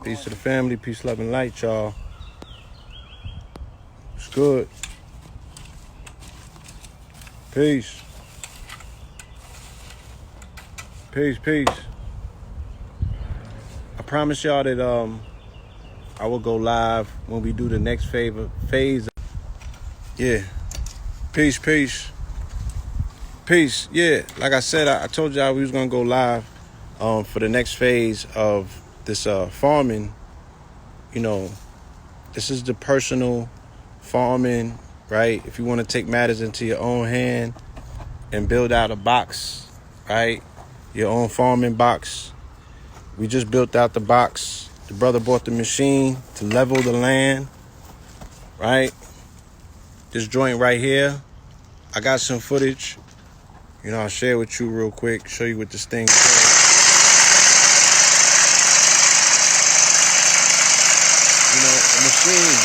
Peace to the family. Peace, love, and light, y'all. It's good. Peace. Peace, peace. I promise y'all that I will go live when we do the next phase. Yeah. Peace, peace. Peace. Yeah. Like I said, I told y'all we was gonna go live for the next phase of this farming. You know, this is the personal farming, right? If you want to take matters into your own hand and build out a box, right? Your own farming box. We just built out the box. The brother bought the machine to level the land, right? This joint right here, I got some footage. You know, I'll share with you real quick, show you what this thing is. You know, a machine,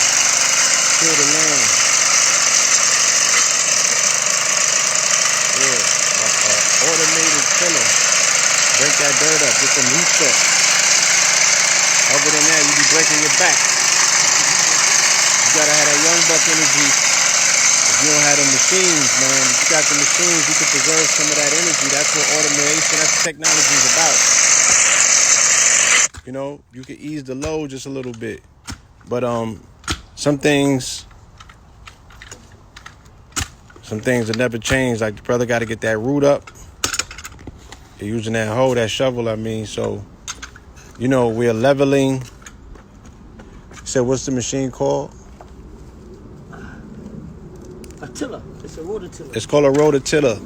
till the land. Yeah, automated tiller. Break that dirt up, get some roots up. Other than that, you be breaking your back. You gotta have that young buck energy. If you don't have the machines, man, if you got the machines, you can preserve some of that energy. That's what automation, that's what technology is about. You know, you can ease the load just a little bit. But some things will never change. Like the brother got to get that root up. You're using that hoe, that shovel, I mean. So, you know, we're leveling. So what's the machine called? A tiller. It's a rototiller. It's called a rototiller,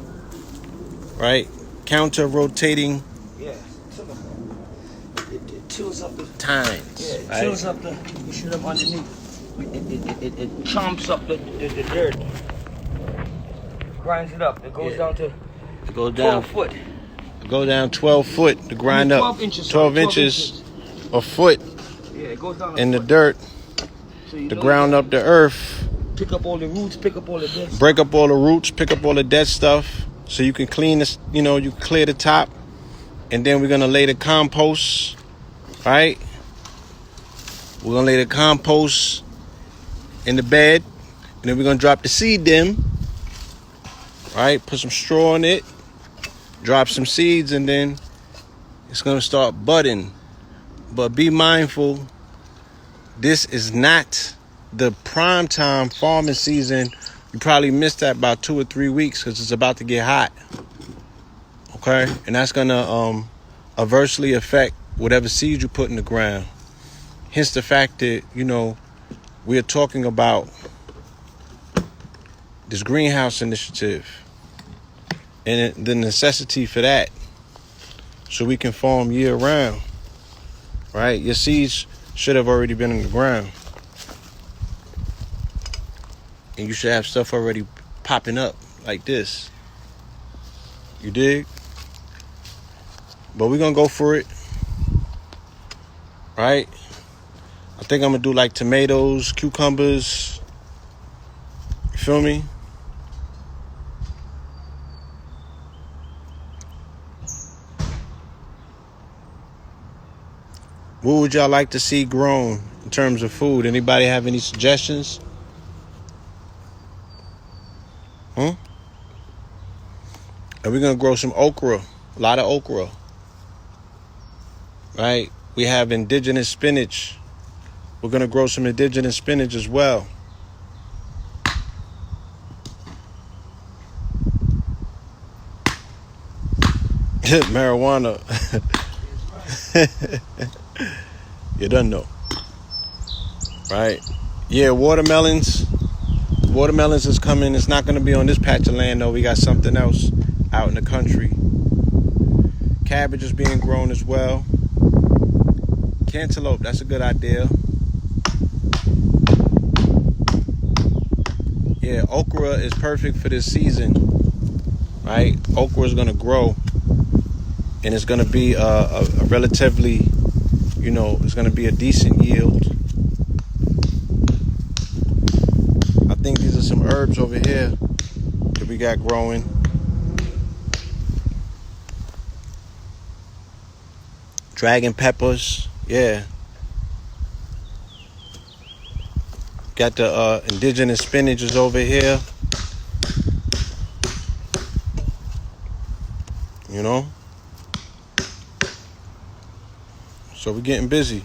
right? Counter rotating. Yeah, tiller. It tills up the tines. Yeah, it right? tills up the shit up underneath. It chomps up the dirt. Grinds it up. It goes down to 12 foot. Go down 12 foot to grind 12 up. inches, 12 inches, a foot yeah, it goes down in the foot. dirt So to ground up the earth. Pick up all the roots, pick up all the dead stuff. Break up all the roots, pick up all the dead stuff so you can clean this, you know, you clear the top. And then we're going to lay the compost, right? We're going to lay the compost in the bed. And then we're going to drop the seed in, right? Put some straw in it. Drop some seeds, and then it's going to start budding. But be mindful, this is not the prime time farming season. You probably missed that about 2 or 3 weeks because it's about to get hot. Okay? And that's going to adversely affect whatever seeds you put in the ground. Hence the fact that, you know, we're talking about this greenhouse initiative and the necessity for that, so we can farm year round, right? Your seeds should have already been in the ground, and you should have stuff already popping up like this. You dig? But we're gonna go for it, right? I think I'm gonna do like tomatoes, cucumbers. You feel me? What would y'all like to see grown in terms of food? Anybody have any suggestions? And we're going to grow some okra, a lot of okra, right? We have indigenous spinach. We're going to grow some indigenous spinach as well. Marijuana. You don't know, right? Yeah, watermelons. Watermelons is coming. It's not going to be on this patch of land, though. We got something else out in the country. Cabbage is being grown as well. Cantaloupe, that's a good idea. Yeah, okra is perfect for this season, right? Okra is going to grow, and it's going to be a relatively, you know, it's going to be a decent yield. I think these are some herbs over here that we got growing. Dragon peppers, yeah. Got the indigenous spinach is over here. You know? So we're getting busy.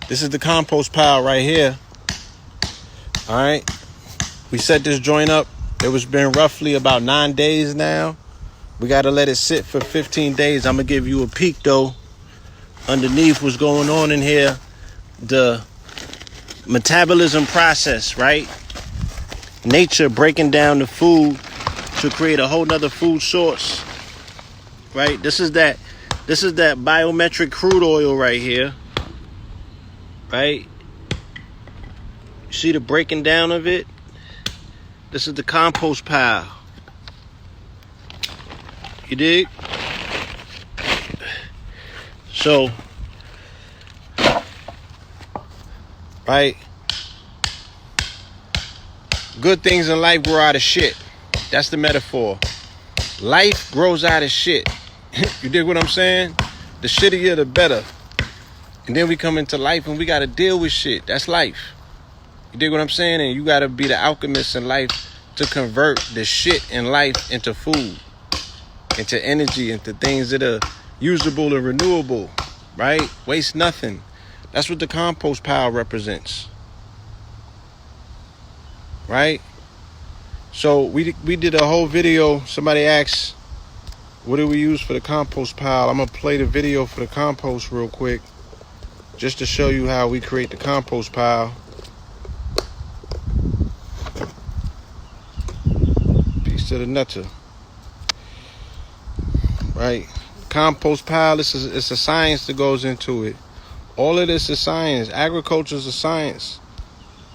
This is the compost pile right here. All right. We set this joint up. It was been roughly about 9 days now. We got to let it sit for 15 days. I'm going to give you a peek, though, underneath what's going on in here. The metabolism process, right? Nature breaking down the food to create a whole nother food source, right? This is that biometric crude oil right here, right? You see the breaking down of it? This is the compost pile. You dig? So, right? Good things in life grow out of shit. That's the metaphor. Life grows out of shit. You dig what I'm saying? The shittier, the better. And then we come into life and we got to deal with shit. That's life. You dig what I'm saying? And you got to be the alchemist in life to convert the shit in life into food, into energy, into things that are usable and renewable, right? Waste nothing. That's what the compost pile represents, right? So we did a whole video. Somebody asked, what do we use for the compost pile? I'm going to play the video for the compost real quick, just to show you how we create the compost pile. Peace to the nutter. Right? Compost pile, it's a science that goes into it. All of this is science. Agriculture is a science.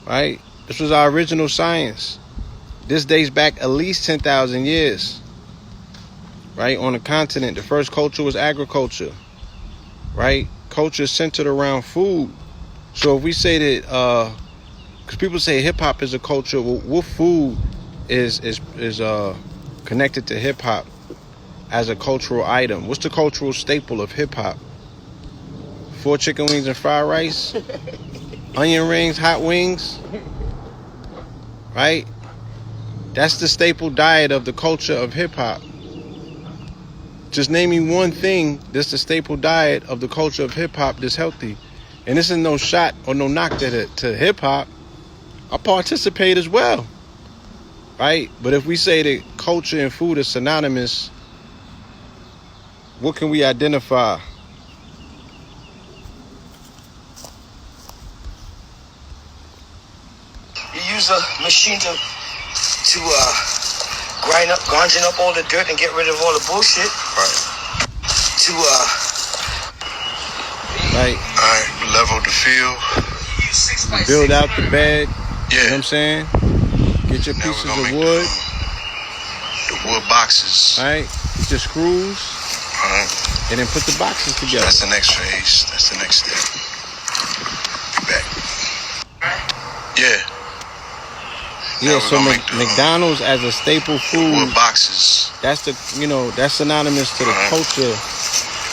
Right? This was our original science. This dates back at least 10,000 years. Right? On the continent. The first culture was agriculture. Right? Culture is centered around food. So if we say that, because people say hip hop is a culture, well, what food is connected to hip hop as a cultural item? What's the cultural staple of hip hop? 4 chicken wings and fried rice, onion rings, hot wings, right? That's the staple diet of the culture of hip hop. Just name me one thing that's the staple diet of the culture of hip hop that's healthy. And this is no shot or no knock to hip hop. I participate as well, right? But if we say that culture and food are synonymous, what can we identify? You use a machine to grinding up all the dirt and get rid of all the bullshit. Right. To Right. Alright, level the field. Build out the bed. Yeah. You know what I'm saying? Get your Now pieces we're gonna of make wood. the wood boxes. Right? Get your screws. Alright. And then put the boxes together. That's the next phase. That's the next step. Back. Yeah. Yeah, Now so we're gonna make the, McDonald's as a staple food, wood boxes. that's that's synonymous to the culture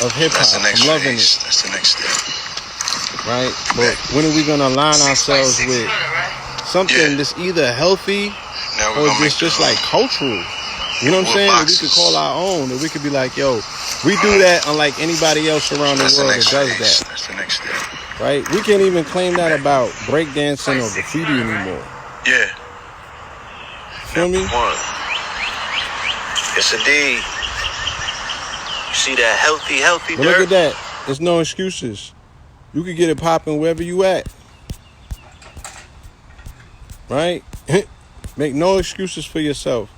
of hip hop. That's the next I'm loving phase. it. That's the next step. Right? But when are we gonna align ourselves with something that's either healthy Now or we're gonna make just like cultural? You know what I'm saying? That we could call our own. That we could be like, yo, we do that unlike anybody else around the world that does that. That's the next step. Right? We can't even claim that about breakdancing or graffiti anymore. Yeah. Feel me? One. yes, indeed. You see that healthy But dirt? look at that. There's no excuses. You can get it popping wherever you at. Right? Make no excuses for yourself.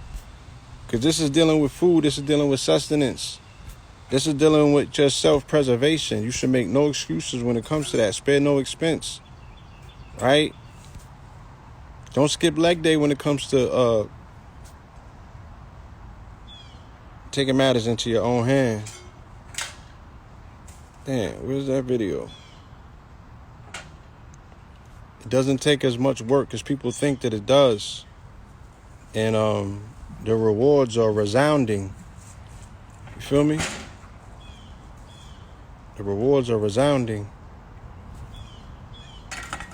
Because this is dealing with food. This is dealing with sustenance. This is dealing with just self-preservation. You should make no excuses when it comes to that. Spare no expense. Right? Don't skip leg day when it comes to taking matters into your own hand. Damn, where's that video? It doesn't take as much work as people think that it does. And the rewards are resounding. You feel me? The rewards are resounding.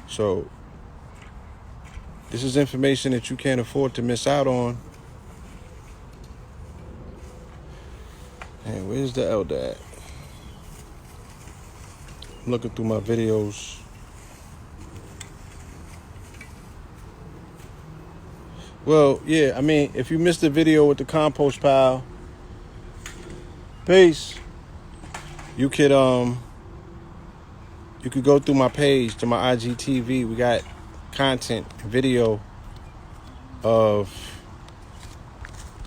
So This is information that you can't afford to miss out on. And where's the elder at? I'm looking through my videos. Well, yeah, I mean, if you missed the video with the compost pile, peace. You could go through my page to my IGTV. We got content, video of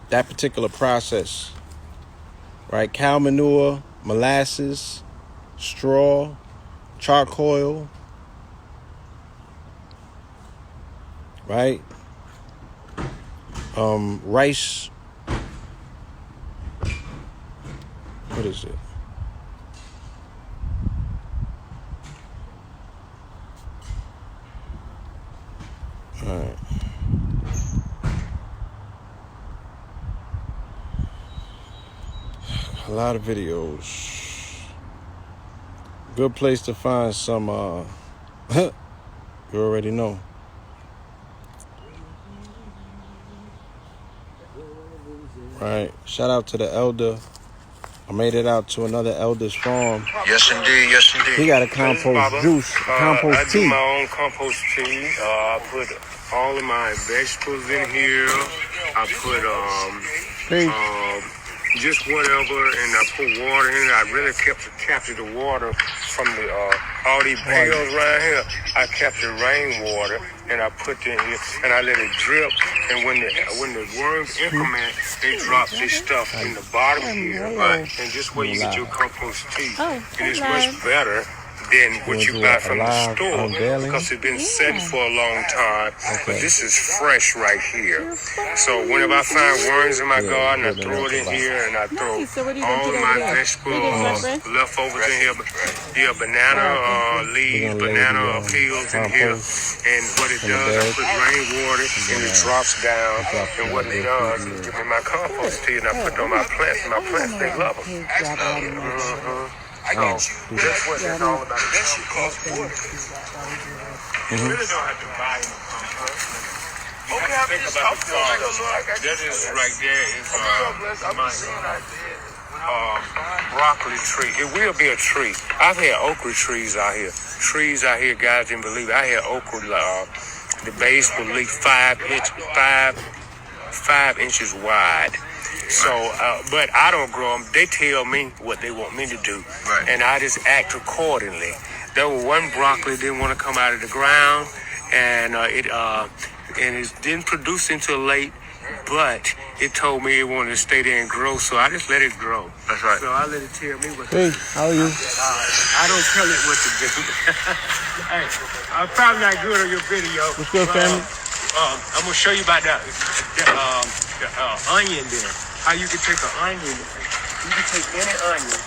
that particular process. Right? Cow manure, molasses, straw, charcoal, right? Rice. What is it? All right. A lot of videos. Good place to find some, you already know. Right. Shout out to the elder. I made it out to another elder's farm. Yes, indeed. Yes, indeed. He got a compost juice, compost tea. I do my own compost tea. I put all of my vegetables in here. I put just whatever, and I put water in it. I really captured the water from the all these pails right here. I captured rainwater, and I put it in here, and I let it drip. And when the worms implement, they drop this stuff in the bottom here, right? And this way you get your compost tea, and it's much better than what you buy from the store because it's been sitting for a long time. But this is fresh right here. So whenever I find worms in my garden, I throw it in here, and I throw all of my vegetables leftovers in here. Yeah, banana leaves, banana peels in here. And what it does, I put rainwater and it drops down. And what it does is give me my compost tea, and I put it on my plants. And my plants, they love them. I get you. That's what it's all about. That shit costs water. You really don't have to buy any compost. Okay, I'm Think just about the farm. that That is right there is broccoli tree. It will be a tree. I've had okra trees out here. Trees out here, guys didn't believe it. I had okra. The base will leak 5 inches wide. So, but I don't grow them. They tell me what they want me to do, and I just act accordingly. There was one broccoli didn't want to come out of the ground, and it didn't produce until late. But it told me it wanted to stay there and grow, so I just let it grow. That's right. So I let it tell me what to Hey, do. how are you? I don't tell it what to do. Hey, I'm probably not good on your video. What's good, family? I'm gonna show you about the onion there. How you can take an onion. You can take any onion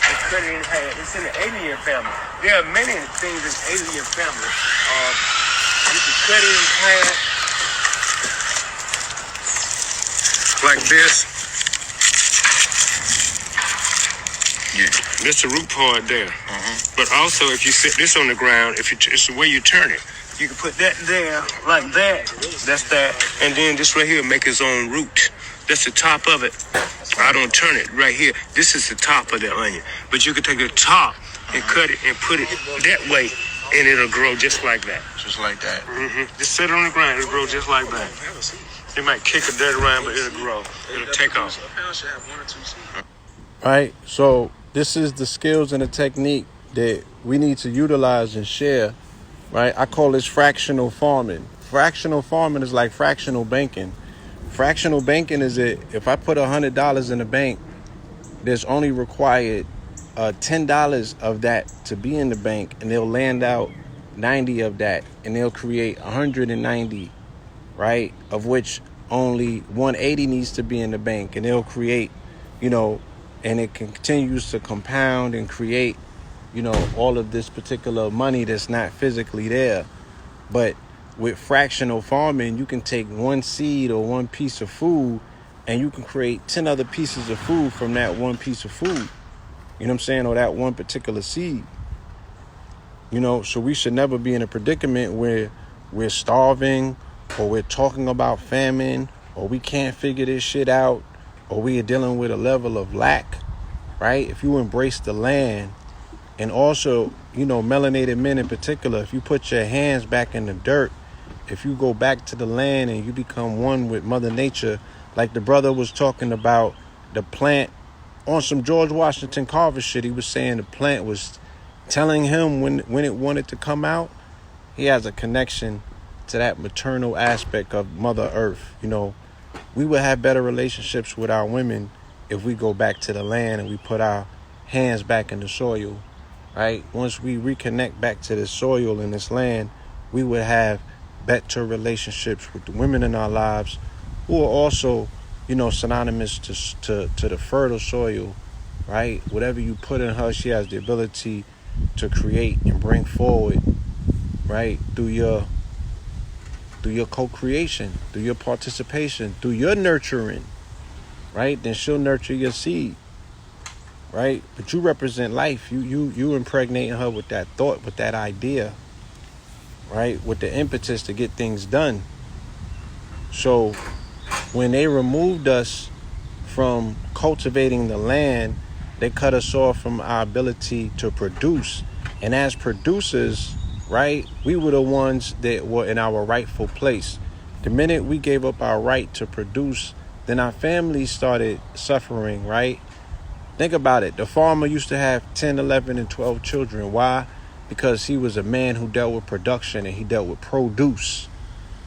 and cut it in half. It's in the alien family. There are many things in alien family. You can cut it in half like this. Yeah. That's the root part there. But also, if you set this on the ground, it's the way you turn it. You can put that there, like that. That's that. And then this right here make its own root. That's the top of it. I don't turn it right here. This is the top of the onion. But you can take the top and cut it and put it that way, and it'll grow just like that. Just like that. Just sit it on the ground, it'll grow just like that. It might kick a dirt around, but it'll grow. It'll take off. Right? So this is the skills and the technique that we need to utilize and share. Right? I call this fractional farming. Fractional farming is like fractional banking. Fractional banking is if I put $100 in the bank, there's only required $10 of that to be in the bank, and they'll land out 90 of that, and they'll create 190, right? Of which only 180 needs to be in the bank, and they'll create, and it continues to compound and create, all of this particular money that's not physically there. But with fractional farming, you can take one seed or one piece of food, and you can create 10 other pieces of food from that one piece of food. You know what I'm saying? Or that one particular seed. So we should never be in a predicament where we're starving or we're talking about famine, or we can't figure this shit out, or we are dealing with a level of lack, right? If you embrace the land, and also, melanated men in particular, if you put your hands back in the dirt, if you go back to the land and you become one with Mother Nature, like the brother was talking about the plant on some George Washington Carver shit. He was saying the plant was telling him when it wanted to come out. He has a connection to that maternal aspect of Mother Earth. We would have better relationships with our women if we go back to the land and we put our hands back in the soil, right? Once we reconnect back to this soil and this land, we would have better relationships with the women in our lives, who are also, synonymous to the fertile soil, right? Whatever you put in her, she has the ability to create and bring forward, right? Through your co-creation, through your participation, through your nurturing, right? Then she'll nurture your seed, right? But you represent life. You impregnating her with that thought, with that idea, right? With the impetus to get things done. So when they removed us from cultivating the land, they cut us off from our ability to produce. And as producers, right, we were the ones that were in our rightful place. The minute we gave up our right to produce, then our families started suffering, right? Think about it. The farmer used to have 10, 11, and 12 children. Why? Because he was a man who dealt with production and he dealt with produce,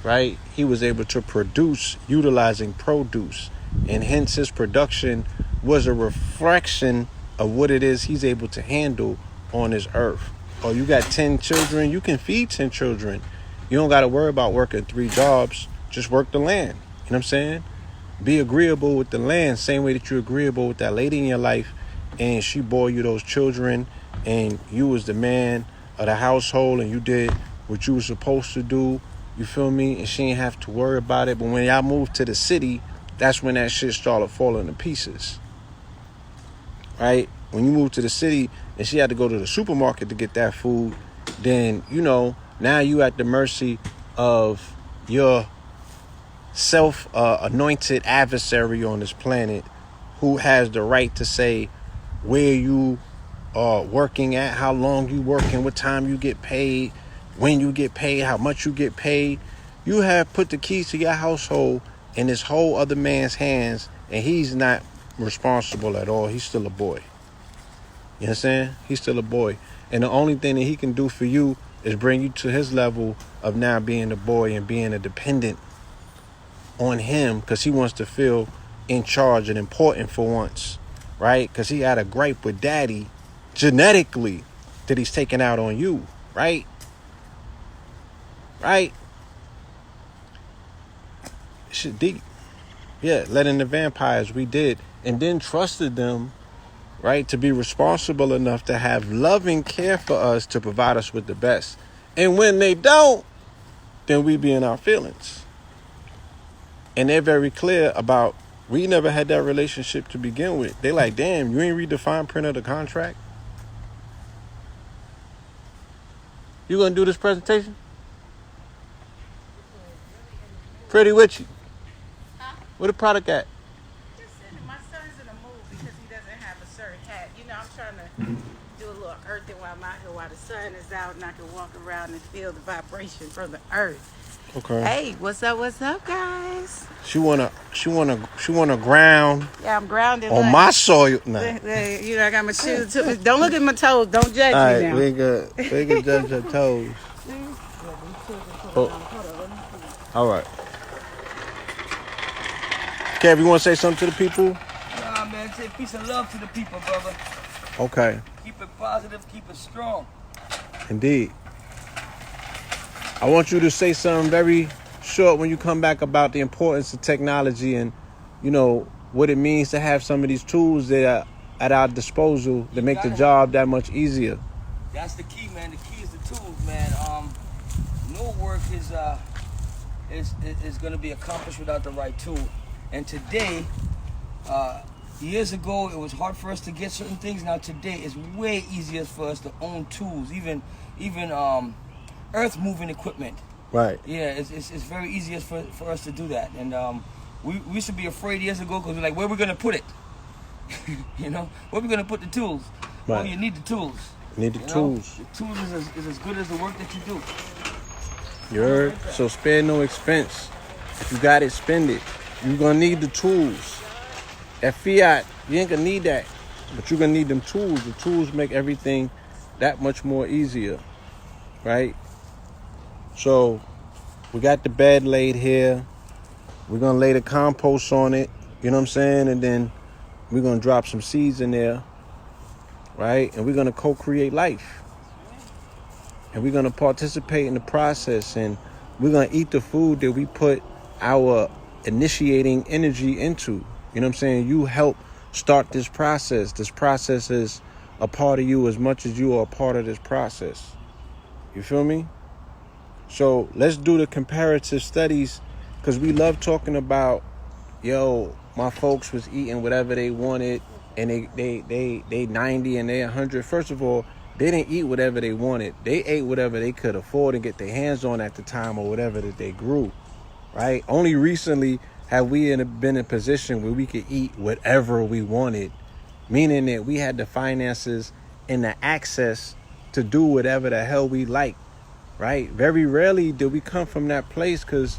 right? He was able to produce utilizing produce, and hence his production was a reflection of what it is he's able to handle on this earth. Oh, you got 10 children, you can feed 10 children. You don't got to worry about working 3 jobs. Just work the land. You know what I'm saying? Be agreeable with the land, same way that you're agreeable with that lady in your life, and she bore you those children, and you was the man of the household, and you did what you were supposed to do. You feel me? And she ain't have to worry about it. But when y'all moved to the city, that's when that shit started falling to pieces, right? When you moved to the city and she had to go to the supermarket to get that food, then, now you at the mercy of your self-anointed adversary on this planet, who has the right to say where you are working at, how long you working, what time you get paid, when you get paid, how much you get paid. You have put the keys to your household in this whole other man's hands, and he's not responsible at all. He's still a boy. You know what I'm saying? He's still a boy. And the only thing that he can do for you is bring you to his level of now being a boy and being a dependent on him, because he wants to feel in charge and important for once, right? Because he had a gripe with daddy genetically that he's taking out on you, right? Right? Shit deep. Yeah, letting the vampires, we did. And then trusted them, right, to be responsible enough to have loving care for us, to provide us with the best. And when they don't, then we be in our feelings. And they're very clear about, we never had that relationship to begin with. They like, damn, you ain't read the fine print of the contract? You gonna do this presentation? Pretty with you. Huh? Where the product at? Just sitting. My son's in a mood because he doesn't have a certain hat. I'm trying to do a little earthing while I'm out here, while the sun is out, and I can walk around and feel the vibration from the earth. Okay. Hey, what's up, guys? She wanna ground. Yeah, I'm grounded on my soil. Nah. I got my shoes too. Don't look at my toes. Don't judge All me right, now. we can judge your toes. Oh. All right. Kev, you want to say something to the people? Nah, man, say peace and love to the people, brother. Okay. Keep it positive, keep it strong. Indeed. I want you to say something very short when you come back about the importance of technology and, what it means to have some of these tools that are at our disposal to make the job that much easier. That's the key, man. The key is the tools, man. No work is going to be accomplished without the right tool. And today, years ago, it was hard for us to get certain things. Now today, it's way easier for us to own tools, even earth moving equipment. Right. Yeah, it's very easy for us to do that. And we used to be afraid years ago because we're like, where are we going to put it? You know, where are we going to put the tools? Well, Right. you need the tools. You need the tools. The tools is as good as the work that you do. You heard? So spare no expense. If you got it, spend it. You're going to need the tools. That fiat, you ain't going to need that. But you're going to need them tools. The tools make everything that much more easier. Right? So we got the bed laid here. We're going to lay the compost on it. You know what I'm saying? And then we're going to drop some seeds in there. Right? And we're going to co-create life. And we're going to participate in the process. And we're going to eat the food that we put our initiating energy into. You know what I'm saying? You help start this process. This process is a part of you as much as you are a part of this process. You feel me? So let's do the comparative studies, because we love talking about, yo, my folks was eating whatever they wanted and they 90 and they 100. First of all, they didn't eat whatever they wanted. They ate whatever they could afford and get their hands on at the time, or whatever that they grew, right? Only recently have we been in a position where we could eat whatever we wanted, meaning that we had the finances and the access to do whatever the hell we like, right? Very rarely did we come from that place, because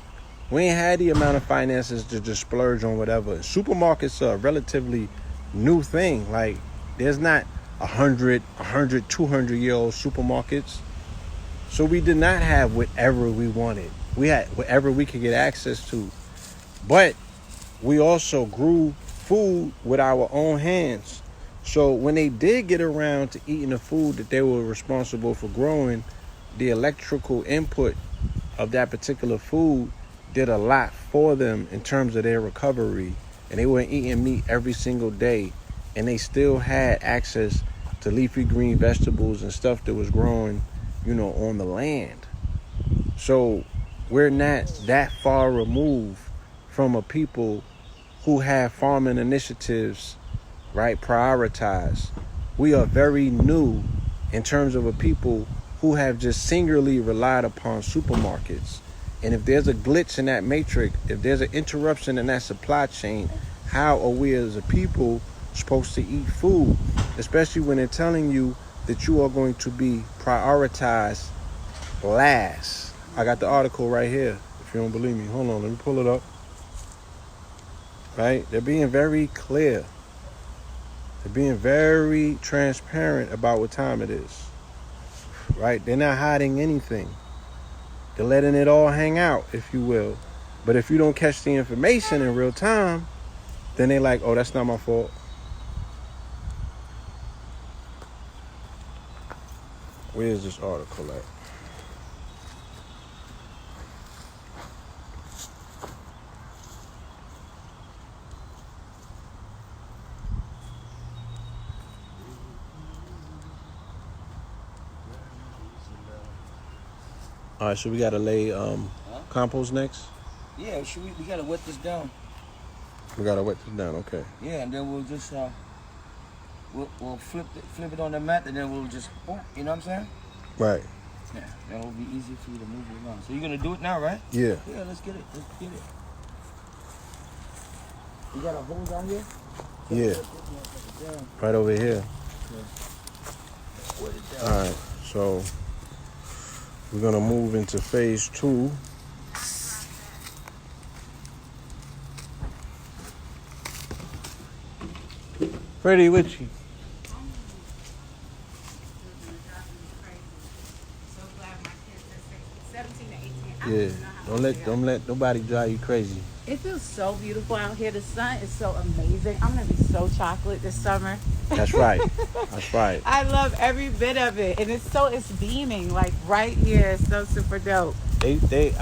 we ain't had the amount of finances to just splurge on whatever. Supermarkets are a relatively new thing. Like, there's not 100, 200-year-old supermarkets. So we did not have whatever we wanted. We had whatever we could get access to. But we also grew food with our own hands. So when they did get around to eating the food that they were responsible for growing, the electrical input of that particular food did a lot for them in terms of their recovery. And they weren't eating meat every single day. And they still had access to leafy green vegetables and stuff that was growing, you know, on the land. So we're not that far removed from a people who have farming initiatives, right, prioritized. We are very new in terms of a people who have just singularly relied upon supermarkets. And if there's a glitch in that matrix, if there's an interruption in that supply chain, how are we as a people supposed to eat food? Especially when they're telling you that you are going to be prioritized last. I got the article right here. If you don't believe me, hold on, let me pull it up. Right? They're being very clear. They're being very transparent about what time it is. Right? They're not hiding anything. They're letting it all hang out, if you will. But if you don't catch the information in real time, then they're like, oh, that's not my fault. Where is this article at? All right, so we gotta lay compost next. Yeah, we gotta wet this down. We gotta wet this down, okay. Yeah, and then we'll just we'll flip it on the mat, and then we'll just, you know what I'm saying? Right. Yeah, then it'll be easy for you to move it around. So you're gonna do it now, right? Yeah. Yeah, let's get it. You got a hose out here? Yeah. Right over here. Okay. All right, so we're gonna move into phase 2. Freddie, with you? So glad my kids are 17 to 18. Yeah. Don't let nobody drive you crazy. It feels so beautiful out here. The sun is so amazing. I'm gonna be so chocolate this summer. That's right. That's right. I love every bit of it, and it's beaming like right here. It's so super dope. I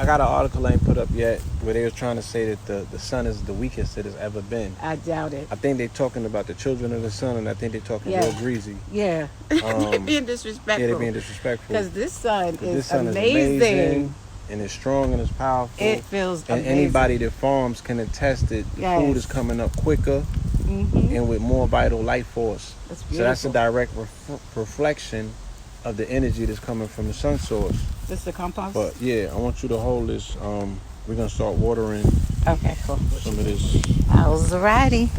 got an article I ain't put up yet where they was trying to say that the sun is the weakest it has ever been. I doubt it. I think they're talking about the children of the sun, and I think they're talking real greasy. Yeah. They're being disrespectful. Yeah, they're being disrespectful. Because this sun is sun amazing. is amazing, and it's strong and it's powerful. It feels and amazing. anybody that farms can attest that the food is coming up quicker and with more vital life force. That's So beautiful. that's a direct reflection of the energy that's coming from the sun source. This is the compost? But yeah, I want you to hold this. We're gonna start watering Okay, cool. some of this. Alrighty.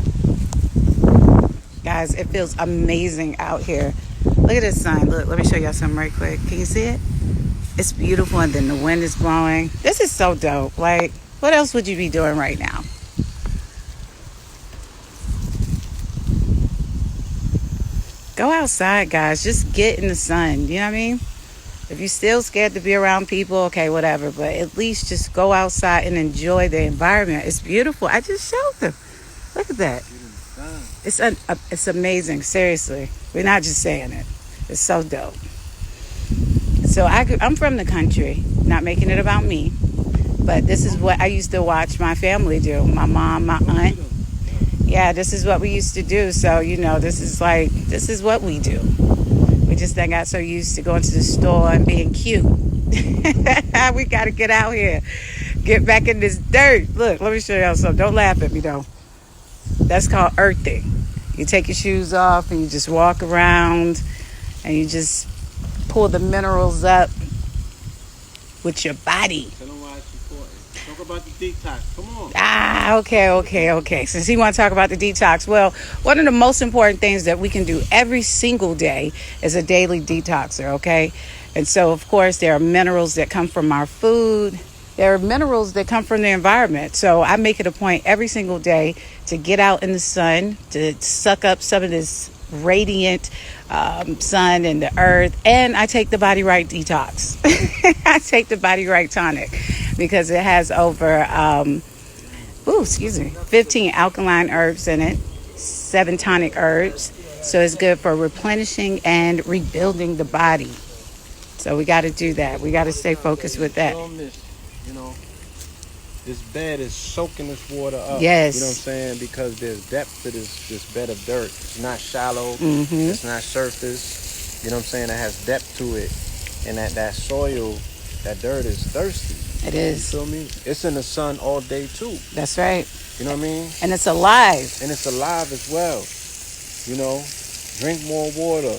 Guys, it feels amazing out here. Look at this sun. Look, let me show y'all something right quick. Can you see it? It's beautiful, and then the wind is blowing. This is so dope. Like, what else would you be doing right now? Go outside, guys. Just get in the sun. You know what I mean? If you're still scared to be around people, okay, whatever. But at least just go outside and enjoy the environment. It's beautiful. I just showed them. Look at that. It's amazing. Seriously. We're not just saying it. It's so dope. So I'm from the country. Not making it about me. But this is what I used to watch my family do. My mom, my aunt. Yeah, this is what we used to do. So, this is what we do. We just then got so used to going to the store and being cute. We got to get out here. Get back in this dirt. Look, let me show y'all something. Don't laugh at me, though. That's called earthing. You take your shoes off and you just walk around and you just pull the minerals up with your body. Tell them why it's important. Talk about the detox. Come on. Okay. Since he want to talk about the detox, well, one of the most important things that we can do every single day is a daily detoxer, okay? And so, of course, there are minerals that come from our food. There are minerals that come from the environment. So I make it a point every single day to get out in the sun, to suck up some of this radiant sun and the earth. And I take the Body Right detox. I take the Body Right tonic because it has over 15 alkaline herbs in it, 7 tonic herbs. So it's good for replenishing and rebuilding the body. So we got to do that. We got to stay focused with that. This bed is soaking this water up. Yes. You know what I'm saying? Because there's depth to this bed of dirt. It's not shallow. Mm-hmm. It's not surface. You know what I'm saying? It has depth to it. And that soil, that dirt is thirsty. It is. You feel me? It's in the sun all day too. That's right. You know what I mean? And it's alive. And it's alive as well. Drink more water.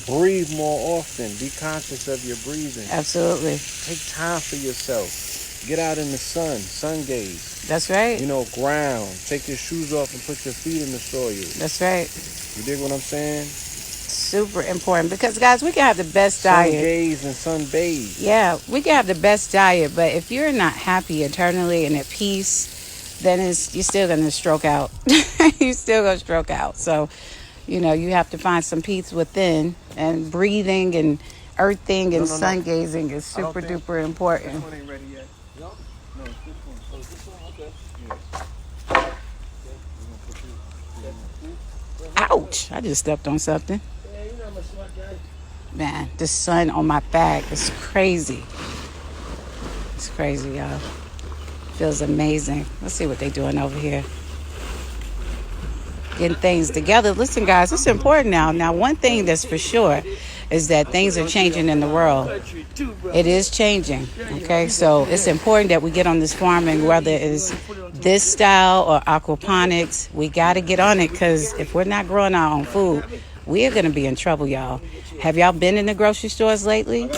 Breathe more often. Be conscious of your breathing. Absolutely. Take time for yourself. Get out in the sun gaze. That's right. Ground. Take your shoes off and put your feet in the soil. That's right. You dig what I'm saying? Super important because, guys, we can have the best diet. Sun gaze and sun bathe. Yeah, we can have the best diet, but if you're not happy internally and at peace, then you're still going to stroke out. You're still going to stroke out. So, you have to find some peace within, and breathing and earthing and sun gazing is super duper important. This one ain't ready yet. No, it's this one. Oh, it's this one? Okay. Yeah. Ouch! I just stepped on something. Man, the sun on my back is crazy. It's crazy, y'all. Feels amazing. Let's see what they're doing over here. Getting things together. Listen, guys, it's important now. Now, one thing that's for sure is that things are changing in the world. It is changing, okay? So it's important that we get on this farming, whether it's this style or aquaponics. We got to get on it because if we're not growing our own food, we are going to be in trouble, y'all. Have y'all been in the grocery stores lately?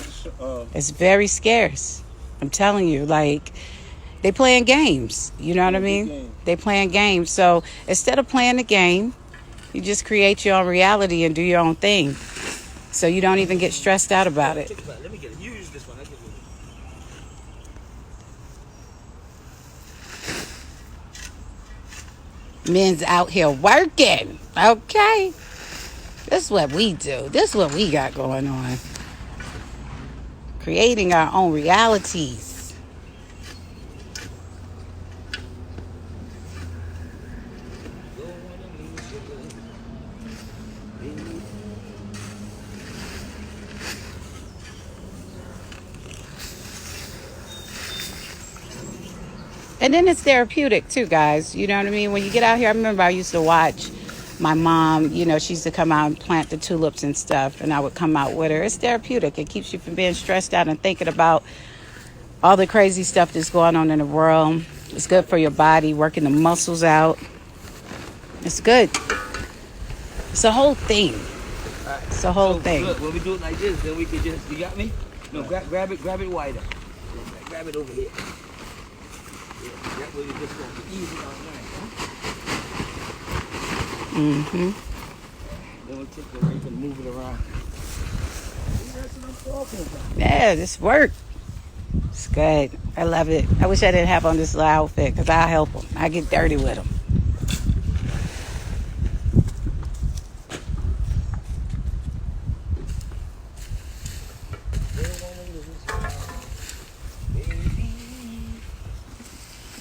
It's very scarce. I'm telling you, they playing games. You know what I mean? They playing games. So instead of playing the game, you just create your own reality and do your own thing. So you don't even get stressed out about it. Let me get it. You use this one. I'll give you. Men's out here working. Okay. This is what we do. This is what we got going on. Creating our own realities. And then it's therapeutic too, guys. You know what I mean? When you get out here, I remember I used to watch my mom, she used to come out and plant the tulips and stuff, and I would come out with her. It's therapeutic. It keeps you from being stressed out and thinking about all the crazy stuff that's going on in the world. It's good for your body, working the muscles out. It's good. It's a whole thing. All Right. It's the whole So, thing. Look, when we do it like this, then we can just, you got me? No, grab it wider. Grab it over here. Yeah, that way it's just going to be easy on there, huh? Then we take the rake and move it around. That's what I'm talking about. Yeah, this work. It's good. I love it. I wish I didn't have on this little outfit because I'll help them. I get dirty with them.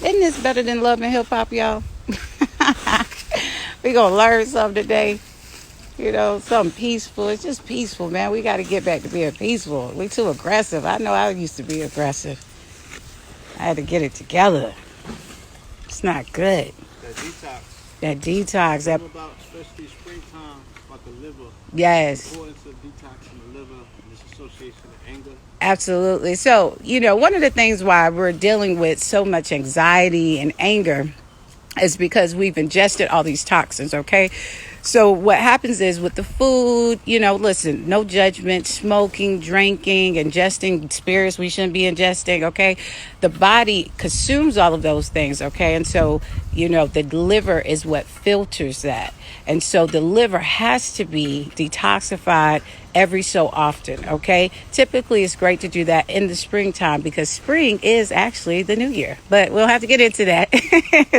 Isn't this better than Love and Hip Hop, y'all? We gonna learn something today. You know, something peaceful. It's just peaceful, man. We got to get back to being peaceful. We too aggressive. I know I used to be aggressive. I had to get it together. It's not good. That detox. That detox. That About especially springtime, about the liver. yes. The importance of detoxing the liver and this association of anger. Absolutely. So, you know, one of the things why we're dealing with so much anxiety and anger is because we've ingested all these toxins, okay? So what happens is with the food, you know, listen, no judgment, smoking, drinking, ingesting spirits we shouldn't be ingesting, okay? The body consumes all of those things, okay? And so, you know, the liver is what filters that. And so the liver has to be detoxified every so often, okay? Typically, it's great to do that in the springtime because spring is actually the new year. But we'll have to get into that.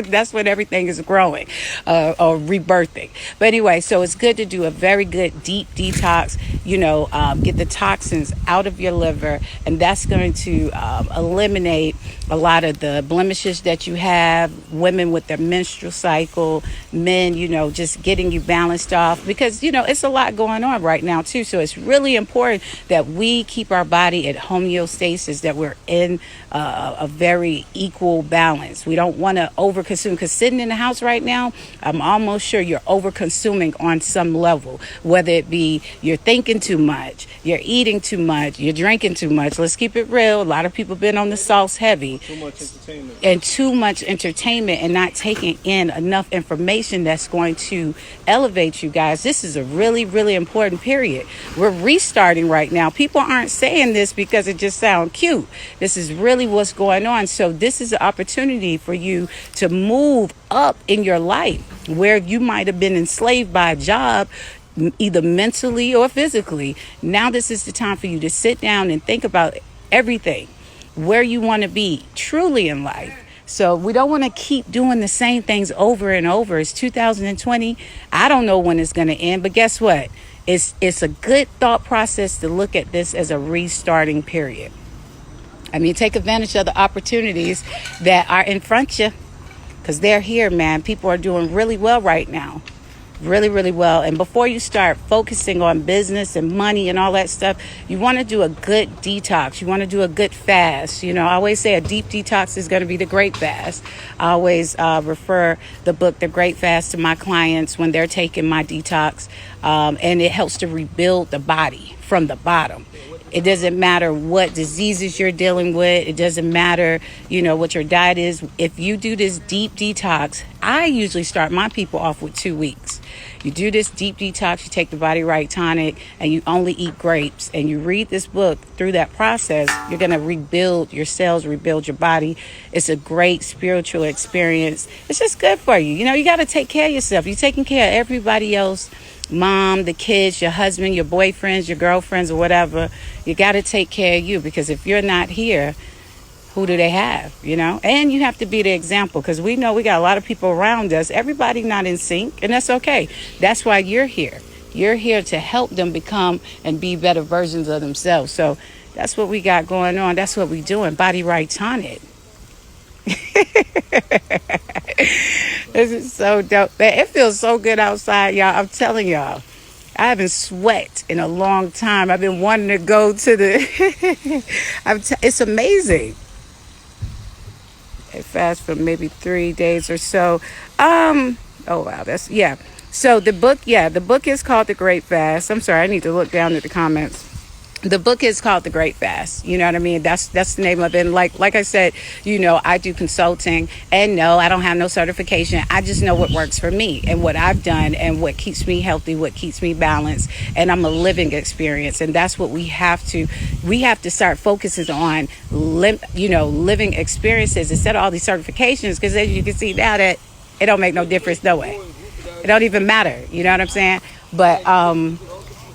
That's when everything is growing or rebirthing. But anyway, so it's good to do a very good deep detox, you know, get the toxins out of your liver. And that's going to eliminate a lot of the blemishes that you have, women with their menstrual cycle, men, you know, just getting you balanced off because, you know, it's a lot going on right now too. So it's really important that we keep our body at homeostasis, that we're in a very equal balance. We don't want to overconsume because sitting in the house right now, I'm almost sure you're overconsuming on some level, whether it be you're thinking too much, you're eating too much, you're drinking too much. Let's keep it real. A lot of people been on the sauce heavy. Too much entertainment. And too much entertainment and not taking in enough information that's going to elevate you guys. This is a really, really important period. We're restarting right now. People aren't saying this because it just sounds cute. This is really what's going on. So this is an opportunity for you to move up in your life where you might have been enslaved by a job, either mentally or physically. Now this is the time for you to sit down and think about everything, where you want to be truly in life. So we don't want to keep doing the same things over and over. It's 2020. I don't know when it's going to end, but guess what? It's a good thought process to look at this as a restarting period. I mean, take advantage of the opportunities that are in front of you because they're here, man. People are doing really well right now. Really, really well. And before you start focusing on business and money and all that stuff, you want to do a good detox. You want to do a good fast. You know, I always say a deep detox is going to be the great fast. I always refer the book, The Great Fast, to my clients when they're taking my detox. And it helps to rebuild the body from the bottom. It doesn't matter what diseases you're dealing with. It doesn't matter, you know, what your diet is. If you do this deep detox, I usually start my people off with 2 weeks. You do this deep detox, you take the Body Right tonic, and you only eat grapes, and you read this book. Through that process, you're going to rebuild your cells, rebuild your body. It's a great spiritual experience. It's just good for you. You know, you got to take care of yourself. You're taking care of everybody else. Mom, the kids, your husband, your boyfriends, your girlfriends, or whatever. You got to take care of you because if you're not here, who do they have, you know? And you have to be the example because we know we got a lot of people around us. Everybody not in sync, and that's okay. That's why you're here. You're here to help them become and be better versions of themselves. So that's what we got going on. That's what we doing. Body Right tonic. This is so dope. Man, it feels so good outside, y'all. I'm telling y'all. I haven't sweat in a long time. I've been wanting to go to the... it's amazing. I fast for maybe 3 days or so. Oh, wow. That's... Yeah. So the book is called The Great Fast. I'm sorry. I need to look down at the comments. The book is called The Great Fast. You know what I mean? That's the name of it. And like I said, I do consulting, and no, I don't have no certification. I just know what works for me and what I've done and what keeps me healthy, what keeps me balanced. And I'm a living experience. And that's what we have to start focusing on, living experiences instead of all these certifications. Because as you can see now, that it don't make no difference no way. It don't even matter. You know what I'm saying? But,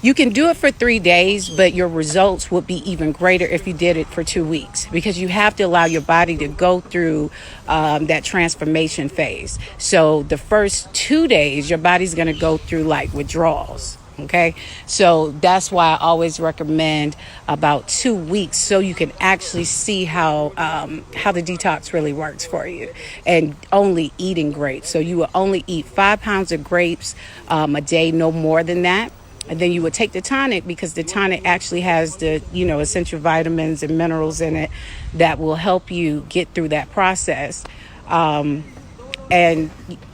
you can do it for 3 days, but your results would be even greater if you did it for 2 weeks, because you have to allow your body to go through that transformation phase. So the first 2 days, your body's going to go through like withdrawals. Okay, so that's why I always recommend about 2 weeks, so you can actually see how the detox really works for you. And only eating grapes, so you will only eat 5 pounds of grapes a day, no more than that. And then you would take the tonic, because the tonic actually has the, essential vitamins and minerals in it that will help you get through that process. And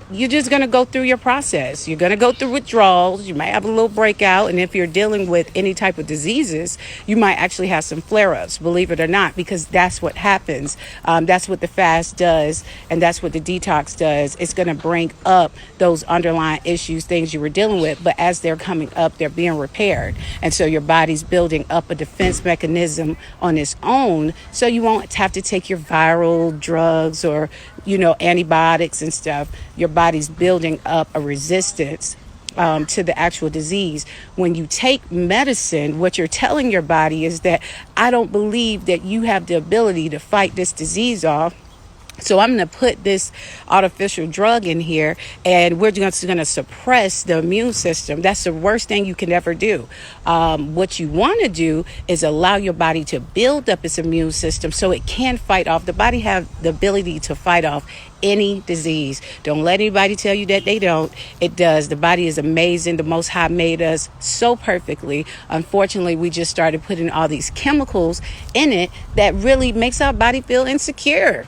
you're just going to go through your process. You're going to go through withdrawals. You might have a little breakout. And if you're dealing with any type of diseases, you might actually have some flare-ups, believe it or not, because that's what happens. That's what the fast does. And that's what the detox does. It's going to bring up those underlying issues, things you were dealing with. But as they're coming up, they're being repaired. And so your body's building up a defense mechanism on its own. So you won't have to take your viral drugs or, antibiotics and stuff. Your body's building up a resistance to the actual disease. When you take medicine, what you're telling your body is that I don't believe that you have the ability to fight this disease off. So I'm going to put this artificial drug in here, and we're just going to suppress the immune system. That's the worst thing you can ever do. What you want to do is allow your body to build up its immune system so it can fight off. The body has the ability to fight off any disease. Don't let anybody tell you that they don't. It does. The body is amazing. The Most High made us so perfectly. Unfortunately, we just started putting all these chemicals in it that really makes our body feel insecure.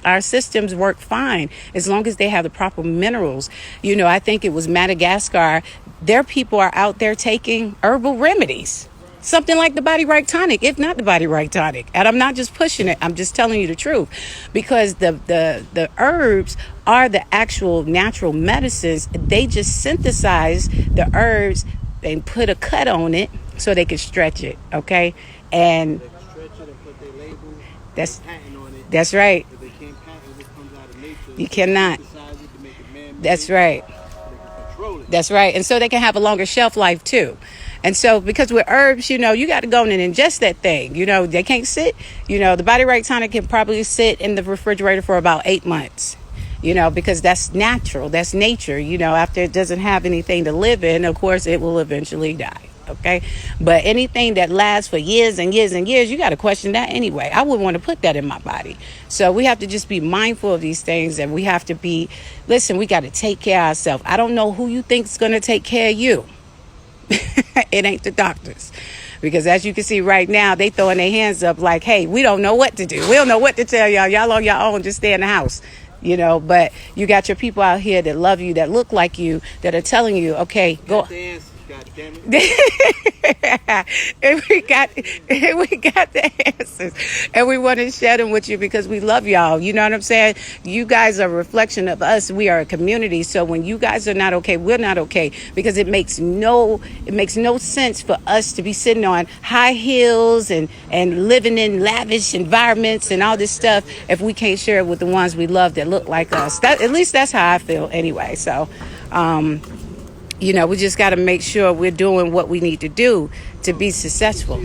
Our systems work fine as long as they have the proper minerals. I think it was Madagascar. Their people are out there taking herbal remedies, something like the Body Right Tonic, if not the Body Right Tonic. And I'm not just pushing it. I'm just telling you the truth, because the herbs are the actual natural medicines. They just synthesize the herbs and put a cut on it so they can stretch it. Okay. And that's right. You cannot. That's right. That's right. And so they can have a longer shelf life too. And so because with herbs, you got to go in and ingest that thing. They can't sit. The Body Right Tonic can probably sit in the refrigerator for about 8 months. Because that's natural. That's nature. After it doesn't have anything to live in, of course, it will eventually die. Okay. But anything that lasts for years and years and years, you got to question that anyway. I wouldn't want to put that in my body. So we have to just be mindful of these things, and we have to we got to take care of ourselves. I don't know who you think is going to take care of you. It ain't the doctors. Because as you can see right now, they throwing their hands up like, hey, we don't know what to do. We don't know what to tell y'all. Y'all on your own. Just stay in the house. But you got your people out here that love you, that look like you, that are telling you, okay, go. God damn it. And we got the answers, and we want to share them with you because we love y'all. You know what I'm saying? You guys are a reflection of us. We are a community. So when you guys are not okay, we're not okay, because it makes no sense for us to be sitting on high heels and living in lavish environments and all this stuff if we can't share it with the ones we love that look like us. At least that's how I feel anyway. So we just got to make sure we're doing what we need to do to be successful.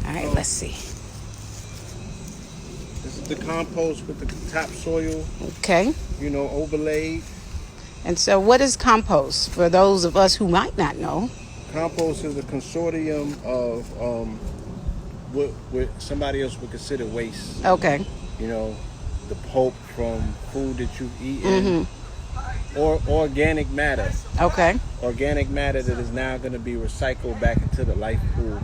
All right, let's see. This is the compost with the topsoil. Okay. Overlaid. And so what is compost for those of us who might not know? Compost is a consortium of what somebody else would consider waste. Okay. The pulp from food that you've eaten. Or organic matter. Okay. Organic matter that is now going to be recycled back into the life pool.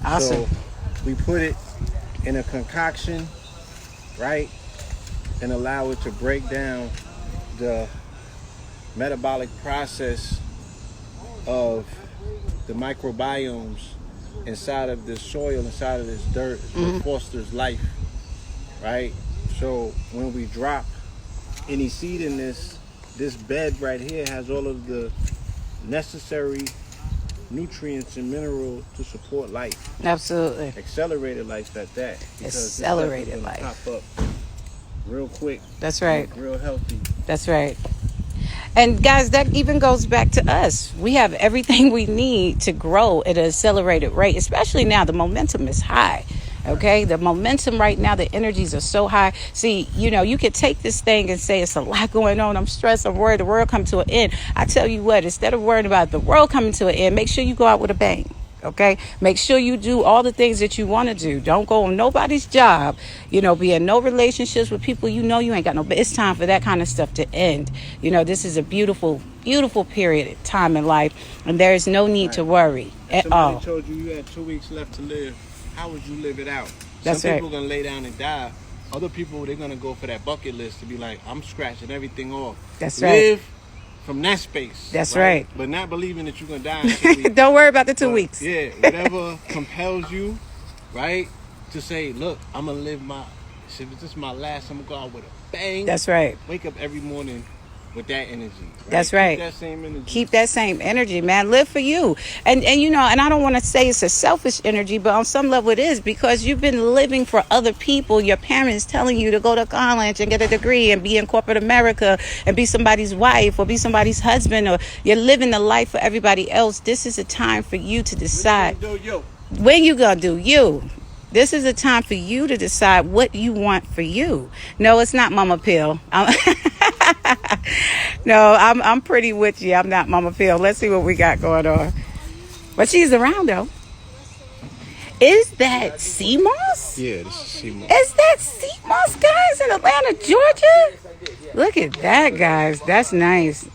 Awesome. So we put it in a concoction, right? And allow it to break down the metabolic process of the microbiomes inside of this soil, inside of this dirt, is what fosters life, right? So when we drop any seed in this bed right here has all of the necessary nutrients and minerals to support life. Absolutely. Accelerated life at that. Accelerated life. Pop up real quick. That's right. Real healthy. That's right. And guys, that even goes back to us. We have everything we need to grow at an accelerated rate, especially now. The momentum is high. Okay, the momentum right now, the energies are so high. See, you know, you could take this thing and say it's a lot going on. I'm stressed. I'm worried the world coming to an end. I tell you what, instead of worrying about the world coming to an end, make sure you go out with a bang. Okay, make sure you do all the things that you want to do. Don't go on nobody's job. You know, be in no relationships with people you know you ain't got no. But it's time for that kind of stuff to end. You know, this is a beautiful, beautiful period of time in life, and there is no need to worry at all. Somebody told you had 2 weeks left to live. How would you live it out? That's Some right. people are gonna lay down and die. Other people, they're gonna go for that bucket list to be like, I'm scratching everything off. That's Live right. from that space. That's right. But not believing that you're gonna die in 2 weeks. Don't worry about the 2 weeks. Yeah, whatever compels you, right? To say, look, I'm gonna live if this is my last, I'm gonna go out with a bang. That's right. Wake up every morning with that energy. Right? That's right. Keep that same energy. Keep that same energy, man. Live for you. And you know, and I don't want to say it's a selfish energy, but on some level it is, because you've been living for other people. Your parents telling you to go to college and get a degree and be in corporate America and be somebody's wife or be somebody's husband, or you're living the life for everybody else. This is a time for you to decide when you gonna do you. This is a time for you to decide what you want for you. No, it's not Mama Pill. No, I'm pretty with you. I'm not Mama Pill. Let's see what we got going on. But she's around though. Is that sea moss? Yeah, this is sea moss. Is that sea moss, guys, in Atlanta, Georgia? Look at that, guys. That's nice.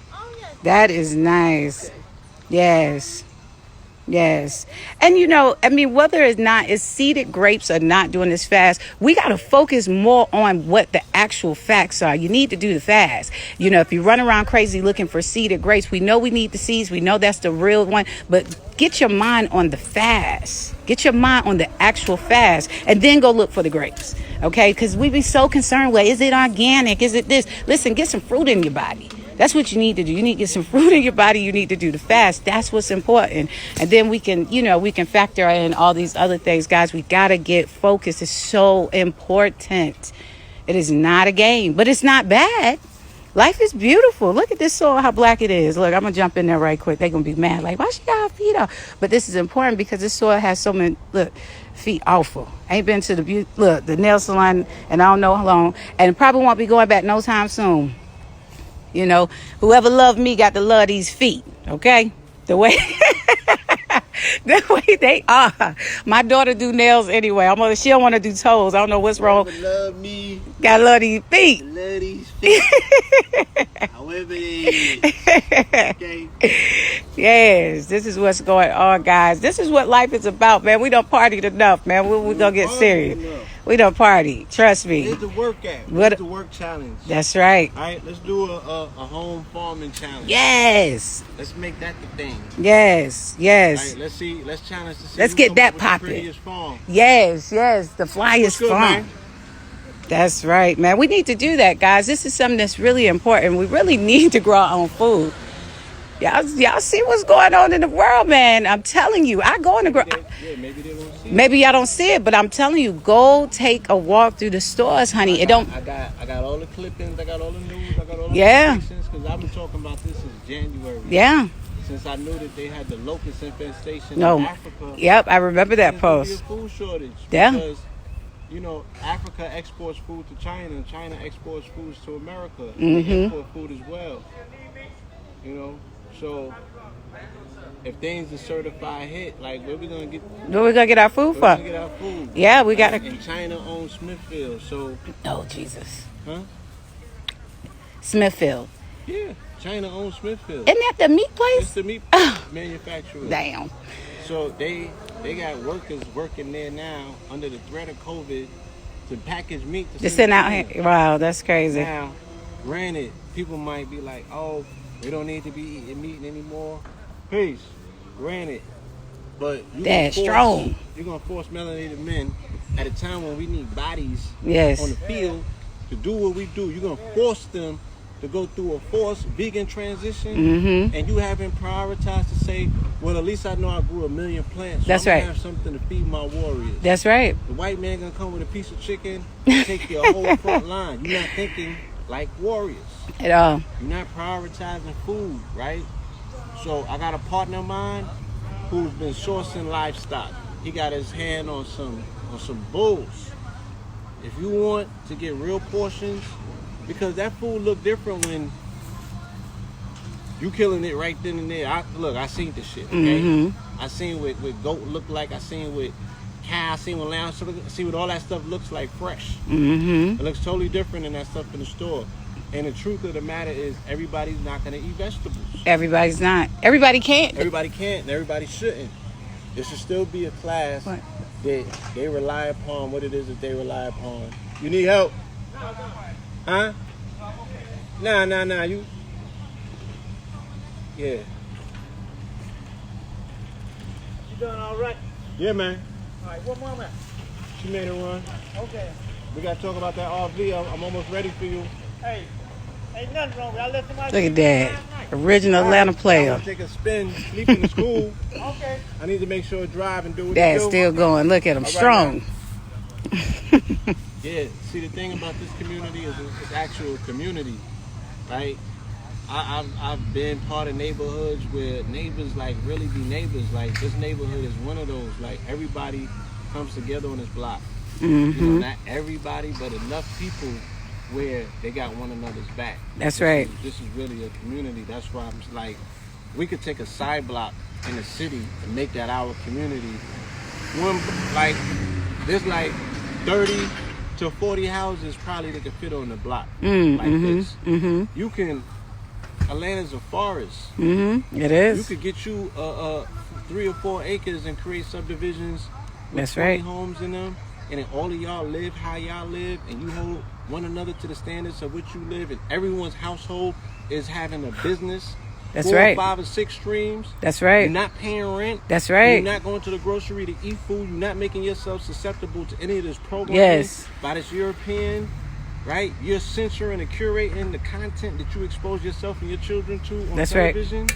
That is nice. Yes. Yes. And you know, I mean, whether or not it's seeded grapes or not doing this fast, we got to focus more on what the actual facts are. You need to do the fast. You know, if you run around crazy looking for seeded grapes, we know we need the seeds. We know that's the real one. But get your mind on the fast. Get your mind on the actual fast, and then go look for the grapes. Okay? Because we be so concerned with, is it organic? Is it this? Listen, get some fruit in your body. That's what you need to do. You need to get some fruit in your body. You need to do the fast. That's what's important. And then we can, you know, we can factor in all these other things. Guys, we got to get focused. It's so important. It is not a game, but it's not bad. Life is beautiful. Look at this soil, how black it is. Look, I'm going to jump in there right quick. They're going to be mad. Like, why she got her feet off? But this is important because this soil has so many, look, feet awful. Ain't been to the nail salon and I don't know how long. And probably won't be going back no time soon. You know, whoever loved me got to love these feet, okay? The way they are. My daughter do nails anyway. She don't want to do toes. I don't know what's wrong. Love me. Gotta love these feet. Love these feet. However it is. Okay. Yes, this is what's going on, guys. This is what life is about, man. We done partied enough, man. We're going to get serious. We done party. Trust me. Here's the workout. Here's the work challenge. That's right. All right, let's do a home farming challenge. Yes. Let's make that the thing. Yes. Yes. All right, let's challenge to see Let's who get come that up with the popping. prettiest farm. Yes. The flyest Good, farm. man. That's right, man. We need to do that, guys. This is something that's really important. We really need to grow our own food. Y'all see what's going on in the world, man. I'm telling you, I go in the Maybe they don't see it. Maybe y'all don't see it, but I'm telling you, go take a walk through the stores, honey. I got all the clippings. I got all the news. I got all the notifications, because I've been talking about this since January. Yeah. Since I knew that they had the locust infestation in Africa. Yep, I remember that post. There's gonna be a food shortage. Yeah. Because, you know, Africa exports food to China, and China exports foods to America. Mm-hmm. They import food as well. You know, so if things are certified hit, like where we gonna get? Where we gonna get our food Where from? we gonna get our food? Yeah, we gotta. And China owns Smithfield, so. Oh Jesus. Huh? Smithfield. Yeah, China owns Smithfield. Isn't that the meat It's place? the meat manufacturer. Damn. So they got workers working there now under the threat of COVID to package meat Just sitting out here. Wow, that's crazy. Now, granted, people might be like, oh, we don't need to be eating meat anymore. Peace. Granted, But That's strong. You're gonna force melanated men at a time when we need bodies Yes. on the field to do what we do. You're gonna force them to go through a forced vegan transition, and you haven't prioritized to say, well, at least I know I grew 1 million plants. So That's I'm right. gonna have something to feed my warriors. That's right. The white man gonna come with a piece of chicken and take your whole front line. You're not thinking like warriors. At all. You're not prioritizing food, right? So I got a partner of mine who's been sourcing livestock. He got his hand on some bulls. If you want to get real portions, because that food look different when you killing it right then and there. I seen this shit, okay? I seen what goat look like. I seen what cow, I seen what lamb, I see what all that stuff looks like fresh. It looks totally different than that stuff in the store. And the truth of the matter is everybody's not going to eat vegetables. Everybody's not. Everybody can't. Everybody can't and everybody shouldn't. There should still be a class What? that they rely upon what it is that they rely upon. You need help? Huh? Nah. You. Yeah. You doing all right? Yeah, man. All right, what mom at? She made a run. Okay. We got to talk about that RV. I'm almost ready for you. Hey, ain't nothing wrong with it. I let somebody Look at that. Original Atlanta I player. want to take a spin, sleep in the school. Okay. I need to make sure it drive and do what Dad's it do. still going. Look at him. All right, Strong. Yeah, see, the thing about this community is it's actual community, right? I've been part of neighborhoods where neighbors like really be neighbors. Like this neighborhood is one of those. Like everybody comes together on this block. You know, not everybody, but enough people where they got one another's back. That's right. This is really a community. That's why I'm like, we could take a side block in the city and make that our community. One like there's like 30 to 40 houses probably that could fit on the block like this. You can. Atlanta's a forest. It You is. could get you 3 or 4 acres and create subdivisions with That's 20 right. homes in them, and then all of y'all live how y'all live, and you hold one another to the standards of which you live, and everyone's household is having a business. That's 4, right. 5, or 6 streams. That's You're right. not paying rent. That's right. You're not going to the grocery to eat food. You're not making yourself susceptible to any of this programming Yes. by this European, right? You're censoring and curating the content that you expose yourself and your children to on That's right. television.